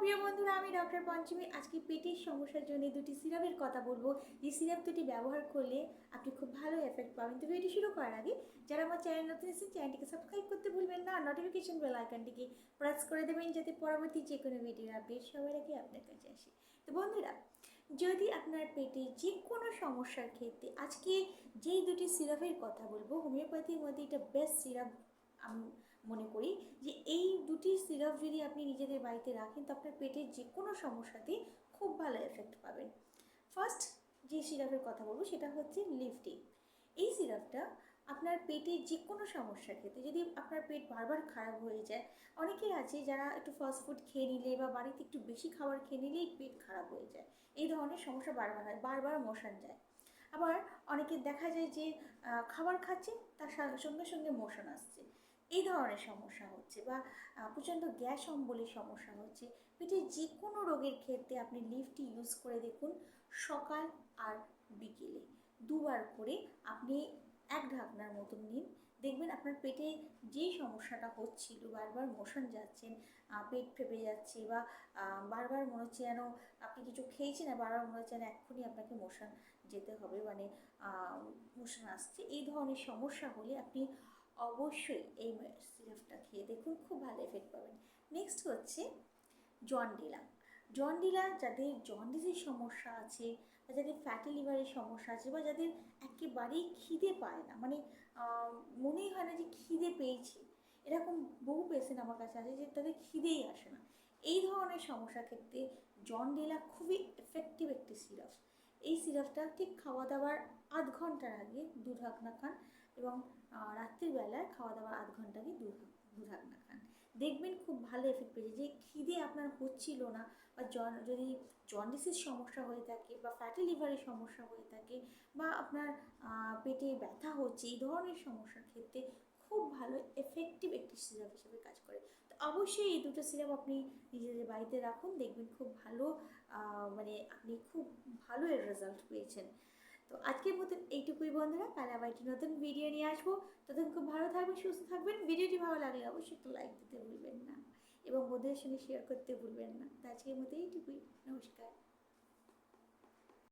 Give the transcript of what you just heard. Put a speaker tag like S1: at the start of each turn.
S1: প্রিয় বন্ধুরা, আমি ডক্টর পঞ্চমী। আজকে পেটের সমস্যার জন্য দুটি সিরাপের কথা বলবো, যে সিরাপ দুটি ব্যবহার করলে আপনি খুব ভালো এফেক্ট পাবেন। তো ভিডিও শুরু করার আগে যারা আমার চ্যানেল নতুন এসেছেন, চ্যানেলটিকে সাবস্ক্রাইব করতে ভুলবেন না, নোটিফিকেশন বেল আইকনটিকে প্রেস করে দেবেন যাতে পরবর্তী যে কোনো ভিডিওর আপডেট সবার আগে আপনার কাছে আসে। তো বন্ধুরা, যদি আপনার পেটে যে কোনো সমস্যার ক্ষেত্রে আজকে যেই দুটি সিরাপের কথা বলবো, হোমিওপ্যাথির মধ্যে এটা বেস্ট সিরাপ আমি মনে করি। যে এই দুটি সিরাপ যদি আপনি নিজেদের বাড়িতে রাখেন তো আপনার পেটের যে কোনো সমস্যাতে খুব ভালো এফেক্ট পাবেন। ফার্স্ট যে সিরাপের কথা বলবো সেটা হচ্ছে লিফটি। এই সিরাপটা আপনার পেটের যে কোনো সমস্যার ক্ষেত্রে, যদি আপনার পেট বারবার খারাপ হয়ে যায়, অনেকের আছে যারা একটু ফাস্টফুড খেয়ে নিলে বা বাড়িতে একটু বেশি খাবার খেয়ে নিলেই পেট খারাপ হয়ে যায়, এই ধরনের সমস্যা বারবার হয়, বারবার মোশন যায়। আবার অনেকে দেখা যায় যে খাবার খাচ্ছে তার সঙ্গে সঙ্গে মোশন আসছে, এই ধরনের সমস্যা হচ্ছে, বা প্রচণ্ড গ্যাস অম্বলের সমস্যা হচ্ছে। পেটের যে কোনো রোগের ক্ষেত্রে আপনি লিফটি ইউজ করে দেখুন, সকাল আর বিকেলে দুবার করে আপনি এক ঢাকনার মতন নিন। দেখবেন আপনার পেটে যেই সমস্যাটা হচ্ছিল, বারবার মোশন যাচ্ছেন, পেট ফেপে যাচ্ছে, বা বারবার মনে হচ্ছে যেন আপনি কিছু খেয়েছেন আর বারবার মনে হচ্ছে যেন এক্ষুনি আপনাকে মোশন যেতে হবে, মানে মোশন আসছে, এই ধরনের সমস্যা হলে আপনি অবশ্যই এই সিরাপটা খেয়ে দেখুন, খুব ভালো এফেক্ট পাবেন। নেক্সট হচ্ছে জন্ডিলা। জন্ডিলা যাদের জন্ডিসের সমস্যা আছে, বা যাদের ফ্যাটি লিভারের সমস্যা আছে, বা যাদের একেবারেই খিদে পায় না, মানে মনেই হয় না যে খিদে পেয়েছি, এরকম বহু পেশেন্ট আমার কাছে আছে যে তাদের খিদেই আসে না, এই ধরনের সমস্যার ক্ষেত্রে জন্ডিলা খুবই এফেক্টিভ একটি সিরাপ। এই সিরাপটা ঠিক খাওয়া দাওয়ার আধ ঘন্টার আগে দু ঢাকনা খান, এবং রাত্রিবেলায় খাওয়া দাওয়ার আধ ঘন্টা আগে দু ঢাকনা খান। দেখবেন খুব ভালো এফেক্ট পেয়েছে। যে খিদে আপনার হচ্ছিল না, বা যদি জন্ডিসের সমস্যা হয়ে থাকে, বা ফ্যাটি লিভারের সমস্যা হয়ে থাকে, বা আপনার পেটে ব্যথা হচ্ছে, এই ধরনের সমস্যার ক্ষেত্রে খুব ভালো এফেক্টিভ একটি সিরাপ হিসেবে কাজ করে। তো অবশ্যই এই দুটো সিরাপ আপনি নিজেদের বাড়িতে রাখুন, দেখবেন খুব ভালো, মানে আপনি খুব ভালো এর রেজাল্ট পেয়েছেন। তো আজকের মতন এইটুকুই বন্ধুরা, কাল আবার একটি নতুন ভিডিও নিয়ে আসবো। ততক্ষণ খুব ভালো থাকবেন, সুস্থ থাকবেন। ভিডিওটি ভালো লাগলে অবশ্যই একটু লাইক দিতে ভুলবেন না, এবং বন্ধুদের সঙ্গে শেয়ার করতে ভুলবেন না। তো আজকের মতো এইটুকুই, নমস্কার।